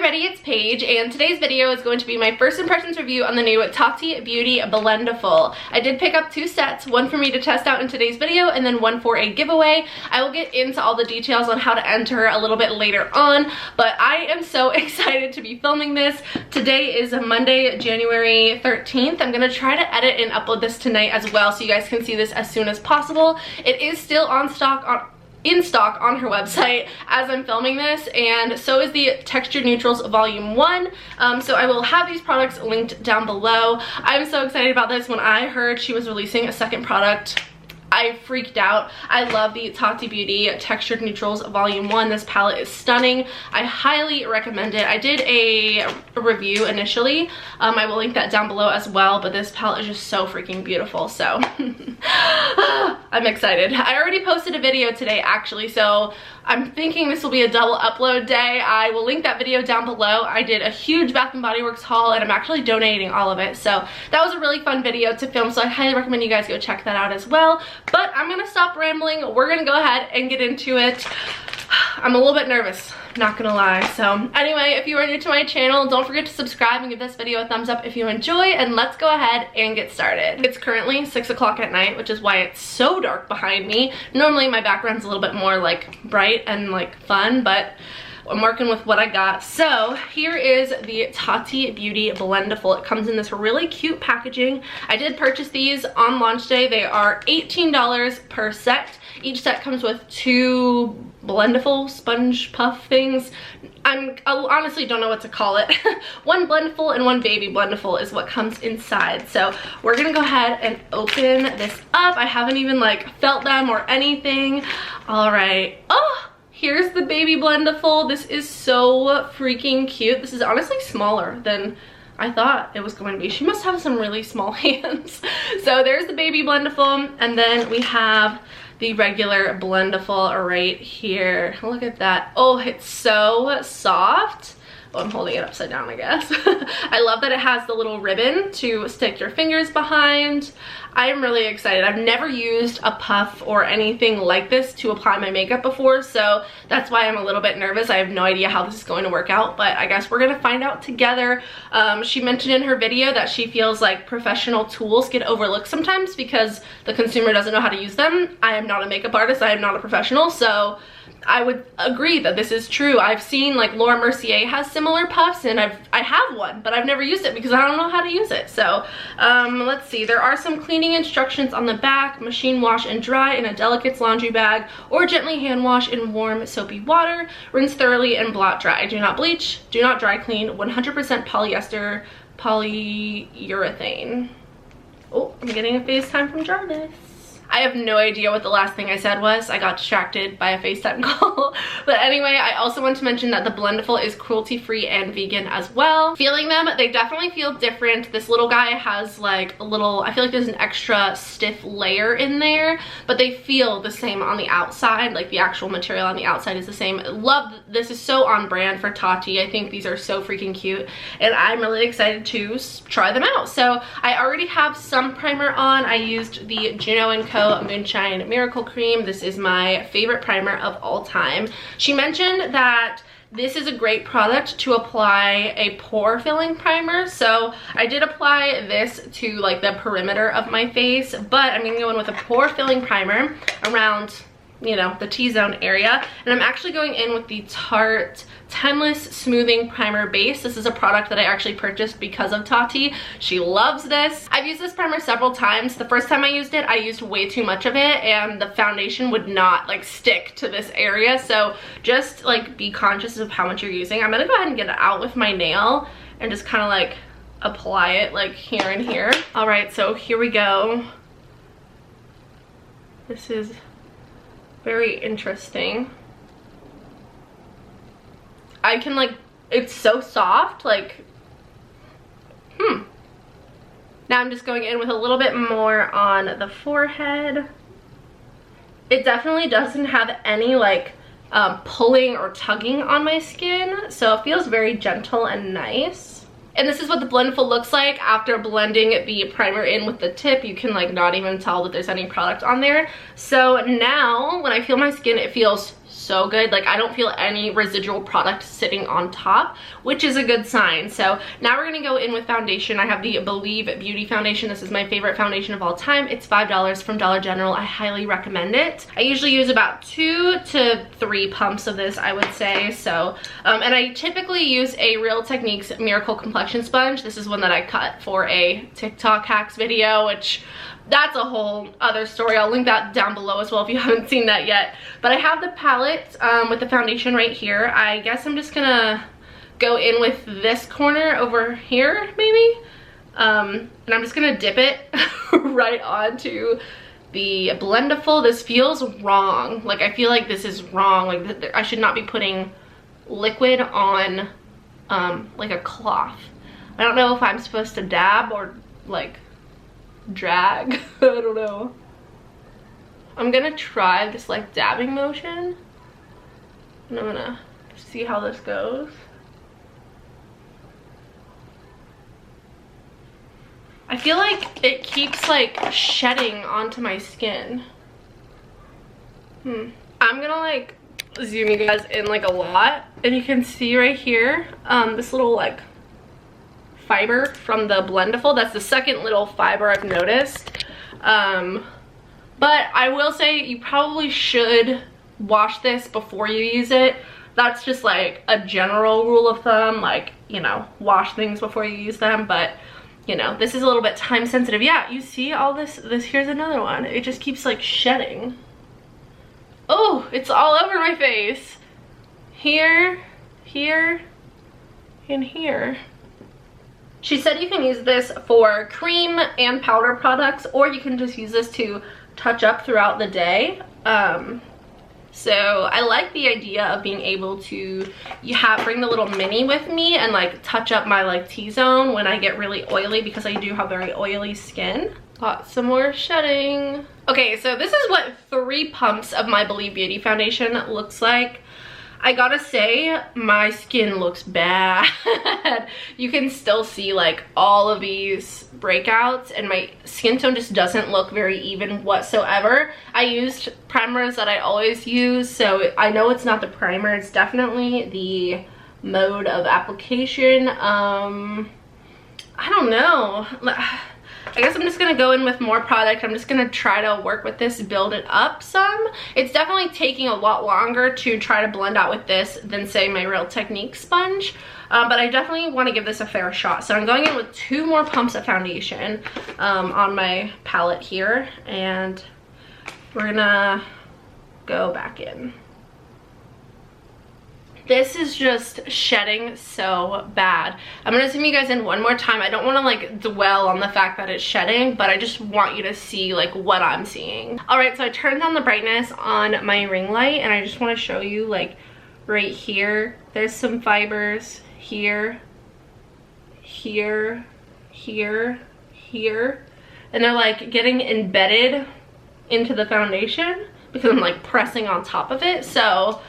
everybody, it's Paige, and today's video is going to be my first impressions review on the new Tati Beauty Blendiful. I did pick up two sets, one for me to test out in today's video and then one for a giveaway. I will get into all the details on how to enter a little bit later on, but I am so excited to be filming this. Today is Monday, January 13th. I'm going to try to edit and upload this tonight as well so you guys can see this as soon as possible. It is still in stock on her website as I'm filming this, and so is the Textured Neutrals Volume 1. So I will have these products linked down below. I'm so excited about this. When I heard she was releasing a second product, I freaked out. I love the Tati Beauty Textured Neutrals Volume 1. This palette is stunning. I highly recommend it. I did a review initially. I will link that down below as well, but this palette is just so freaking beautiful, so I'm excited. I already posted a video today actually, so I'm thinking this will be a double upload day. I will link that video down below. I did a huge Bath & Body Works haul and I'm actually donating all of it, so that was a really fun video to film, so I highly recommend you guys go check that out as well. But I'm gonna stop rambling. We're gonna go ahead and get into it. I'm a little bit nervous, not gonna lie. So anyway, if you are new to my channel, don't forget to subscribe and give this video a thumbs up if you enjoy, and let's go ahead and get started. It's currently 6 o'clock at night, which is why it's so dark behind me. Normally my background's a little bit more like bright and like fun, but I'm working with what I got. So here is the Tati Beauty Blendiful. It comes in this really cute packaging. I did purchase these on launch day. They are $18 per set. Each set comes with two Blendiful sponge puff things. I honestly don't know what to call it. One Blendiful and one baby Blendiful is what comes inside. So we're gonna go ahead and open this up. I haven't even like felt them or anything. All right. Oh! Here's the baby Blendiful. This is so freaking cute. This is honestly smaller than I thought it was going to be. She must have some really small hands. So there's the baby Blendiful, and then we have the regular Blendiful right here. Look at that. Oh, it's so soft. Oh, I'm holding it upside down, I guess. I love that it has the little ribbon to stick your fingers behind. I am really excited. I've never used a puff or anything like this to apply my makeup before, so that's why I'm a little bit nervous. I have no idea how this is going to work out, but I guess we're gonna find out together. She mentioned in her video that she feels like professional tools get overlooked sometimes because the consumer doesn't know how to use them. I am not a makeup artist. I am not a professional, so I would agree that this is true. I've seen like Laura Mercier has similar puffs, and I have one, but I've never used it because I don't know how to use it. So let's see, there are some cleaning instructions on the back. Machine wash and dry in a Delicate's laundry bag, or gently hand wash in warm soapy water. Rinse thoroughly and blot dry. Do not bleach, do not dry clean. 100% polyester polyurethane. Oh, I'm getting a FaceTime from Jarvis. I have no idea what the last thing I said was. I got distracted by a FaceTime call. But anyway, I also want to mention that the Blendiful is cruelty-free and vegan as well. Feeling them, they definitely feel different. This little guy has like a little, I feel like there's an extra stiff layer in there, but they feel the same on the outside. Like the actual material on the outside is the same. Love, this is so on brand for Tati. I think these are so freaking cute, and I'm really excited to try them out. So I already have some primer on. I used the Juno & Co. Moonshine Miracle Cream. This is my favorite primer of all time. She mentioned that this is a great product to apply a pore filling primer, so I did apply this to like the perimeter of my face, but I'm gonna go in with a pore filling primer around, you know, the T-zone area, and I'm actually going in with the Tarte Timeless Smoothing Primer Base. This is a product that I actually purchased because of Tati. She loves this. I've used this primer several times. The first time I used it, I used way too much of it, and the foundation would not like stick to this area, so just like be conscious of how much you're using. I'm gonna go ahead and get it out with my nail and just kind of like apply it like here and here. All right, so here we go. This is very interesting. I can like, it's so soft, like, Now I'm just going in with a little bit more on the forehead. It definitely doesn't have any like pulling or tugging on my skin, so it feels very gentle and nice. And this is what the Blendiful looks like after blending the primer in with the tip. You can like not even tell that there's any product on there. So now when I feel my skin, it feels so so good. Like I don't feel any residual product sitting on top, which is a good sign. So now we're gonna go in with foundation. I have the Believe Beauty foundation. This is my favorite foundation of all time. It's $5 from Dollar General. I highly recommend it. I usually use about 2 to 3 pumps of this, I would say. So and I typically use a Real Techniques Miracle Complexion Sponge. This is one that I cut for a TikTok hacks video, which that's a whole other story. I'll link that down below as well if you haven't seen that yet. But I have the palette with the foundation right here. I guess I'm just gonna go in with this corner over here, maybe. And I'm just gonna dip it right onto the Blendiful. This feels wrong. Like I feel like this is wrong. Like I should not be putting liquid on like a cloth. I don't know if I'm supposed to dab or like drag. I don't know. I'm gonna try this like dabbing motion and I'm gonna see how this goes. I feel like it keeps like shedding onto my skin. I'm gonna like zoom you guys in like a lot, and you can see right here this little like fiber from the Blendiful. That's the second little fiber I've noticed. But I will say you probably should wash this before you use it. That's just like a general rule of thumb, like, you know, wash things before you use them. But you know, this is a little bit time sensitive. Yeah, you see all this, here's another one. It just keeps like shedding. Oh, it's all over my face. Here, here, and here. She said you can use this for cream and powder products, or you can just use this to touch up throughout the day. So I like the idea of being able to bring the little mini with me and like touch up my like T-zone when I get really oily, because I do have very oily skin. Got some more shedding. Okay, so this is what 3 pumps of my Believe Beauty foundation looks like. I gotta say, my skin looks bad. You can still see like all of these breakouts, and my skin tone just doesn't look very even whatsoever. I used primers that I always use, so I know it's not the primer, it's definitely the mode of application. I don't know. I guess I'm just gonna go in with more product. I'm just gonna try to work with this, build it up some. It's definitely taking a lot longer to try to blend out with this than say my Real Techniques sponge. But I definitely want to give this a fair shot. So I'm going in with 2 more pumps of foundation on my palette here, and we're gonna go back in. This is just shedding so bad. I'm gonna zoom you guys in one more time. I don't want to like dwell on the fact that it's shedding, but I just want you to see like what I'm seeing. All right, so I turned down the brightness on my ring light, and I just want to show you like right here, there's some fibers here, here, here, here, and they're like getting embedded into the foundation because I'm like pressing on top of it. So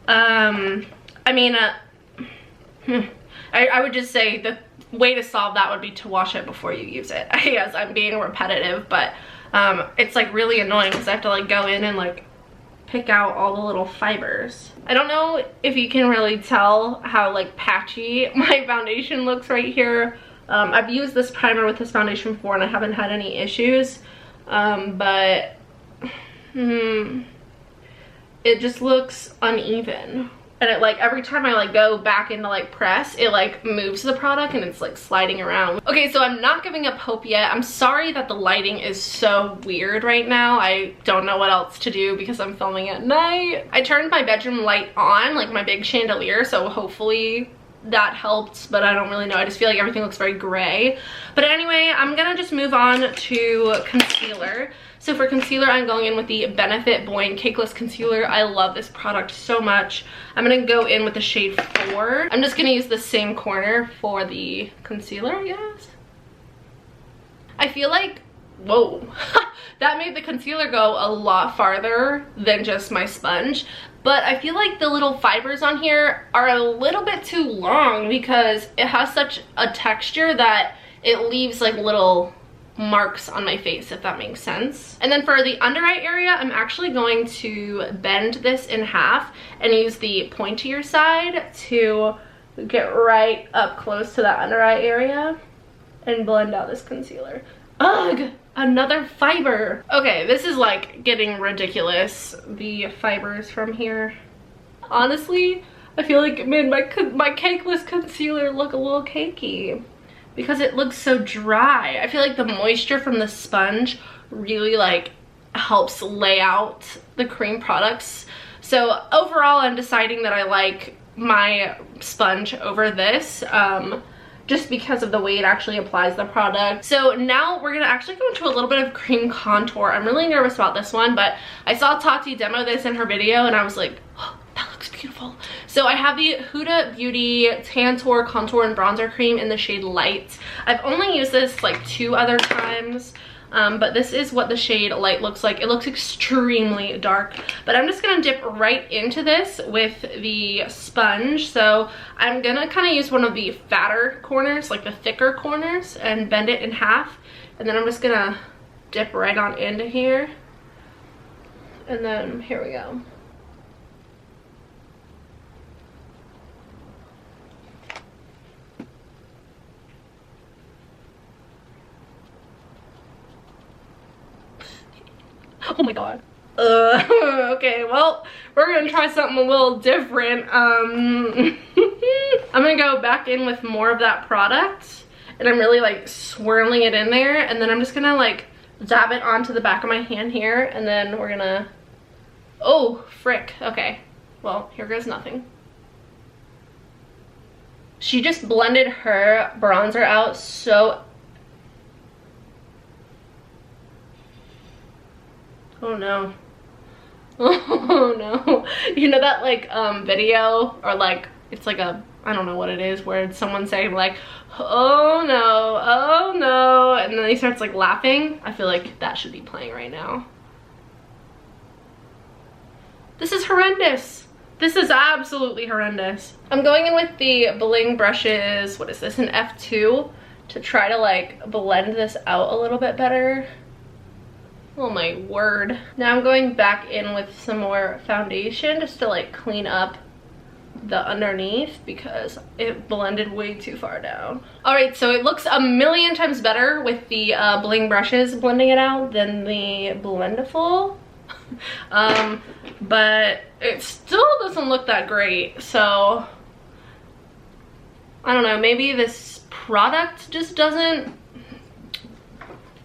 I mean, I would just say the way to solve that would be to wash it before you use it. I guess I'm being repetitive, but it's like really annoying because I have to like go in and like pick out all the little fibers. I don't know if you can really tell how like patchy my foundation looks right here. I've used this primer with this foundation before and I haven't had any issues, but it just looks uneven, and it like every time I like go back into like press, it like moves the product and it's like sliding around. Okay, so I'm not giving up hope yet. I'm sorry that the lighting is so weird right now. I don't know what else to do because I'm filming at night. I turned my bedroom light on, like my big chandelier, so hopefully that helped, but I don't really know. I just feel like everything looks very gray. But anyway, I'm gonna just move on to concealer. So for concealer, I'm going in with the Benefit Boing Cakeless Concealer. I love this product so much. I'm gonna go in with the shade 4. I'm just gonna use the same corner for the concealer, I guess. I feel like, whoa, that made the concealer go a lot farther than just my sponge. But I feel like the little fibers on here are a little bit too long because it has such a texture that it leaves like little marks on my face, if that makes sense. And then for the under eye area, I'm actually going to bend this in half and use the pointier side to get right up close to that under eye area and blend out this concealer. Ugh, another fiber. Okay, this is like getting ridiculous, the fibers from here. Honestly, I feel like it made my cakeless concealer look a little cakey because it looks so dry. I feel like the moisture from the sponge really like helps lay out the cream products. So overall, I'm deciding that I like my sponge over this, just because of the way it actually applies the product. So now we're gonna actually go into a little bit of cream contour. I'm really nervous about this one, but I saw Tati demo this in her video and I was like, oh, that looks beautiful. So I have the Huda Beauty Tantour Contour and Bronzer Cream in the shade Light. I've only used this like 2 other times. But this is what the shade Light looks like. It looks extremely dark, but I'm just gonna dip right into this with the sponge. So I'm gonna kind of use one of the fatter corners, like the thicker corners, and bend it in half, and then I'm just gonna dip right on into here, and then here we go. Oh my god. Okay, well, we're gonna try something a little different. I'm gonna go back in with more of that product, and I'm really like swirling it in there, and then I'm just gonna like dab it onto the back of my hand here, and then we're gonna, oh frick, okay, well, here goes nothing. She just blended her bronzer out so, oh no. Oh no. You know that like video, or like it's like a, I don't know what it is, where it's someone saying like, oh no, oh no, and then he starts like laughing? I feel like that should be playing right now. This is horrendous. This is absolutely horrendous. I'm going in with the bling brushes, what is this, an F2, to try to like blend this out a little bit better. Oh my word. Now I'm going back in with some more foundation just to like clean up the underneath because it blended way too far down. Alright, so it looks a million times better with the bling brushes blending it out than the Blendiful. But it still doesn't look that great, so I don't know, maybe this product just doesn't,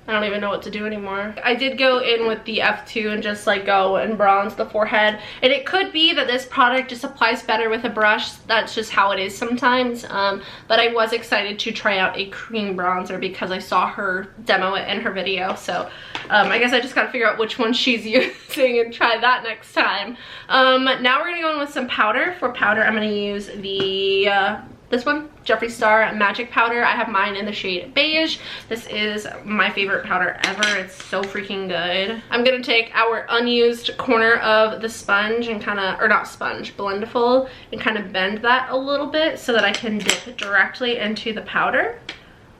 I don't even know what to do anymore. I did go in with the F2 and just like go and bronze the forehead. And it could be that this product just applies better with a brush. That's just how it is sometimes. But I was excited to try out a cream bronzer because I saw her demo it in her video. So I guess I just gotta figure out which one she's using and try that next time. Now we're gonna go in with some powder. For powder, I'm gonna use the this one, Jeffree Star Magic Powder. I have mine in the shade Beige. This is my favorite powder ever. It's so freaking good. I'm gonna take our unused corner of the sponge and kind of, or not sponge, Blendiful, and kind of bend that a little bit so that I can dip directly into the powder,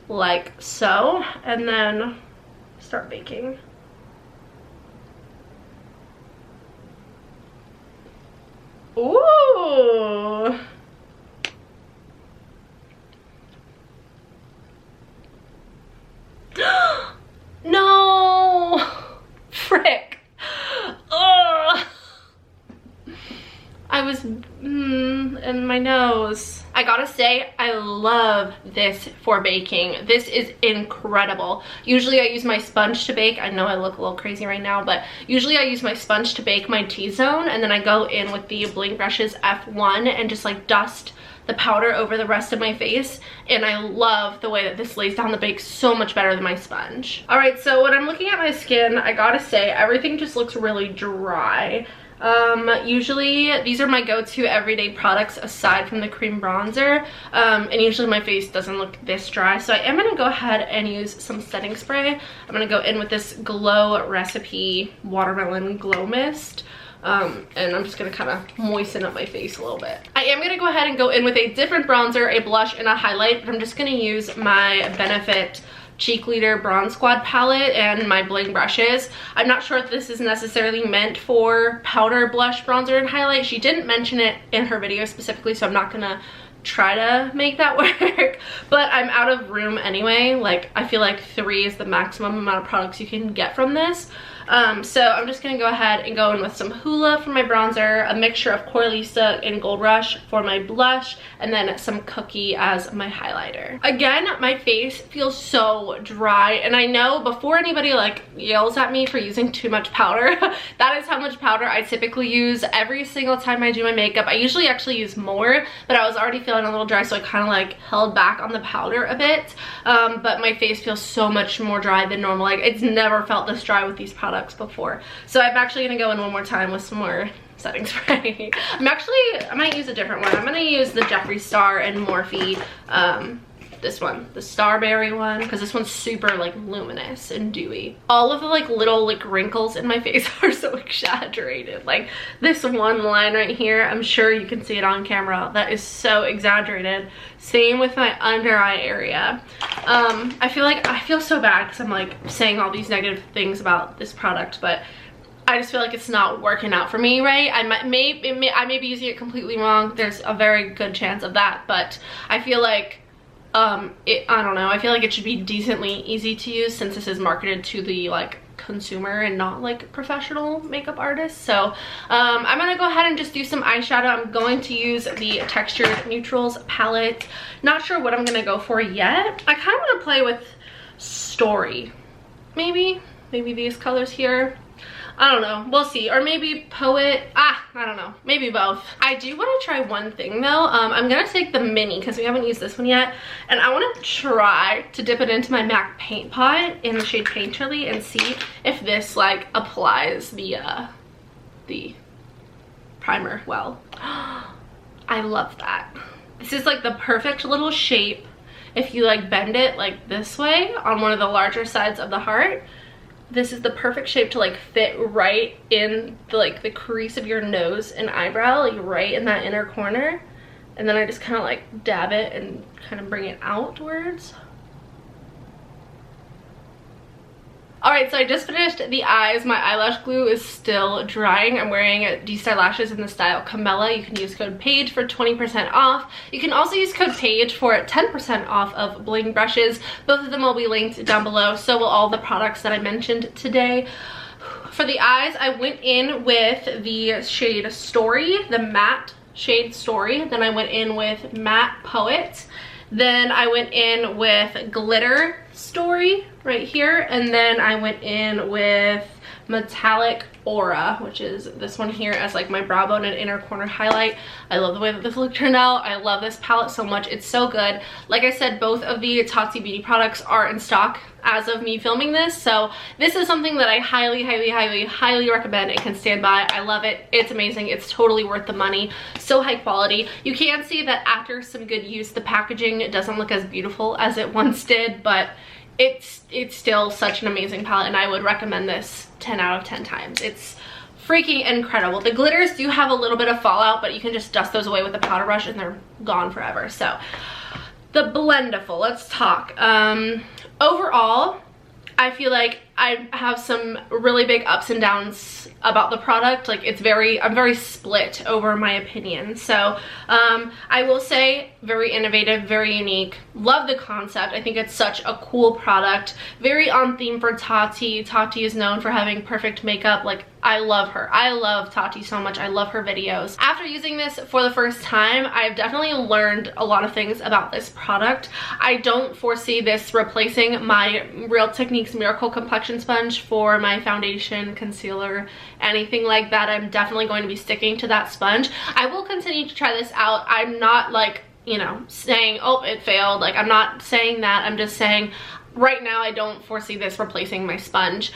like so, and then start baking. Ooh. No! Frick. Ugh. I was in my nose. I gotta say, I love this for baking. This is incredible. Usually I use my sponge to bake. I know I look a little crazy right now, but usually I use my sponge to bake my T-zone, and then I go in with the bling brushes F1 and just like dust the powder over the rest of my face, and I love the way that this lays down the bake so much better than my sponge. All right, so when I'm looking at my skin, I gotta say everything just looks really dry. Usually these are my go-to everyday products aside from the cream bronzer, and usually my face doesn't look this dry, so I am gonna go ahead and use some setting spray. I'm gonna go in with this Glow Recipe Watermelon Glow Mist. And I'm just gonna kind of moisten up my face a little bit. I am gonna go ahead and go in with a different bronzer, a blush, and a highlight, but I'm just gonna use my Benefit Cheek Leader Bronze Squad palette and my bling brushes. I'm not sure if this is necessarily meant for powder, blush, bronzer, and highlight. She didn't mention it in her video specifically, so I'm not gonna try to make that work. But I'm out of room anyway. Like, I feel like 3 is the maximum amount of products you can get from this. So I'm just gonna go ahead and go in with some Hoola for my bronzer, a mixture of Coralista and Gold Rush for my blush, and then some Cookie as my highlighter. Again, my face feels so dry, and I know before anybody like yells at me for using too much powder, that is how much powder I typically use every single time I do my makeup. I usually actually use more, but I was already feeling a little dry, so I kind of like held back on the powder a bit. But my face feels so much more dry than normal. Like, it's never felt this dry with these products before. So I'm actually gonna go in one more time with some more setting spray. I might use a different one. I'm gonna use the Jeffree Star and Morphe, this one, the Starberry one, because this one's super like luminous and dewy. All of the like little like wrinkles in my face are so exaggerated. Like this one line right here, I'm sure you can see it on camera, that is so exaggerated. Same with my under eye area. I feel so bad because I'm like saying all these negative things about this product, but I just feel like it's not working out for me, right? I may be using it completely wrong. There's a very good chance of that, but I feel like I don't know, I feel like it should be decently easy to use since this is marketed to the like consumer and not like professional makeup artists. So I'm gonna go ahead and just do some eyeshadow. I'm going to use the Textured Neutrals palette. Not sure what I'm gonna go for yet. I kind of want to play with Story, maybe these colors here. I don't know, we'll see. Or maybe Poet, I don't know, maybe both. I do want to try one thing though. I'm gonna take the mini because we haven't used this one yet, and I want to try to dip it into my MAC paint pot in the shade Painterly and see if this like applies the primer well. I love that. This is like the perfect little shape if you like bend it like this way on one of the larger sides of the heart. This is the perfect shape to like fit right in the, like the crease of your nose and eyebrow, like right in that inner corner. And then I just kind of like dab it and kind of bring it outwards. Alright, so I just finished the eyes. My eyelash glue is still drying. I'm wearing D-Style lashes in the style Camella. You can use code PAIGE for 20% off. You can also use code PAIGE for 10% off of bling brushes. Both of them will be linked down below. So will all the products that I mentioned today. For the eyes, I went in with the shade Story, the matte shade Story. Then I went in with Matte Poet. Then I went in with Glitter Story right here, and then I went in with Metallic Aura, which is this one here as like my brow bone and inner corner highlight. I love the way that this look turned out. I love this palette so much. It's so good. Like I said, both of the Tati beauty products are in stock as of me filming this, so this is something that I highly recommend and can stand by. I love it. It's amazing. It's totally worth the money. So high quality. You can see that after some good use, the packaging doesn't look as beautiful as it once did, but it's still such an amazing palette, and I would recommend this 10 out of 10 times. It's freaking incredible. The glitters do have a little bit of fallout, but you can just dust those away with a powder brush and they're gone forever. So the Blendiful, let's talk. Overall, I feel like I have some really big ups and downs about the product. Like I'm very split over my opinion. So I will say very innovative, very unique. Love the concept. I think it's such a cool product. Very on theme for Tati. Tati is known for having perfect makeup. Like, I love her. I love Tati so much. I love her videos. After using this for the first time, I've definitely learned a lot of things about this product. I don't foresee this replacing my Real Techniques Miracle Complexion Sponge for my foundation, concealer, anything like that. I'm definitely going to be sticking to that sponge. I will continue to try this out. I'm not like, you know, saying, oh, it failed. Like, I'm not saying that. I'm just saying right now I don't foresee this replacing my sponge.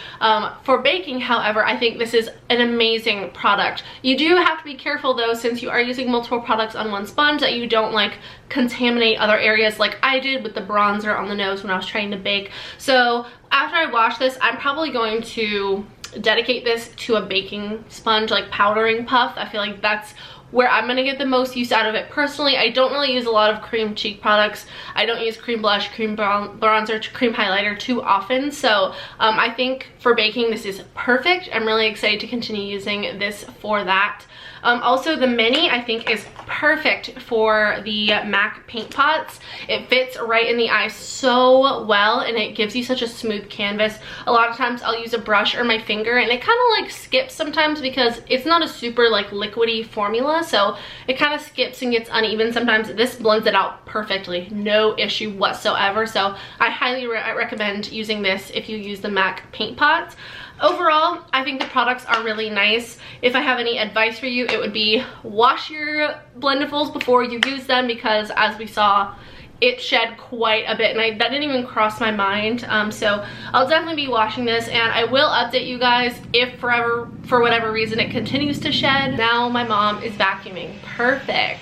For baking, however, I think this is an amazing product. You do have to be careful though, since you are using multiple products on one sponge, that you don't like contaminate other areas like I did with the bronzer on the nose when I was trying to bake. So after I wash this, I'm probably going to dedicate this to a baking sponge, like powdering puff. I feel like that's where I'm gonna get the most use out of it personally. I don't really use a lot of cream cheek products. I don't use cream blush, cream bronzer, cream highlighter too often. So I think for baking this is perfect. I'm really excited to continue using this for that. Also, the mini I think is perfect for the MAC paint pots. It fits right in the eye so well, and it gives you such a smooth canvas. A lot of times I'll use a brush or my finger, and it kind of like skips sometimes because it's not a super like liquidy formula, so it kind of skips and gets uneven sometimes. This blends it out perfectly, no issue whatsoever. So I highly recommend using this if you use the MAC paint pots. Overall, I think the products are really nice. If I have any advice for you, it would be wash your Blendifuls before you use them, because as we saw, it shed quite a bit, and that didn't even cross my mind. So I'll definitely be washing this, and I will update you guys if for whatever reason it continues to shed. Now my mom is vacuuming. Perfect.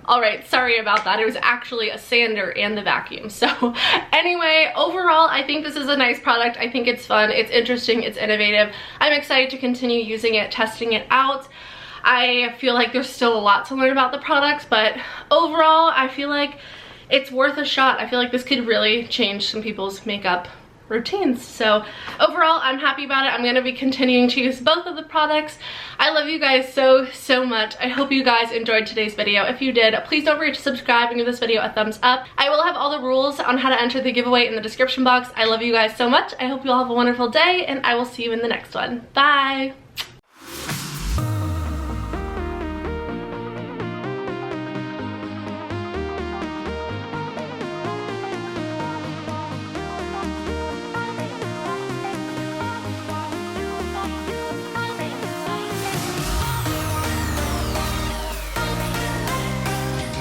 Alright, sorry about that. It was actually a sander and the vacuum. So anyway, overall, I think this is a nice product. I think it's fun, it's interesting, it's innovative. I'm excited to continue using it, testing it out. I feel like there's still a lot to learn about the products, but overall, I feel like it's worth a shot. I feel like this could really change some people's makeup routines. So overall, I'm happy about it. I'm going to be continuing to use both of the products. I love you guys so much. I hope you guys enjoyed today's video. If you did, please don't forget to subscribe and give this video a thumbs up. I will have all the rules on how to enter the giveaway in the description box. I love you guys so much. I hope you all have a wonderful day, and I will see you in the next one. Bye!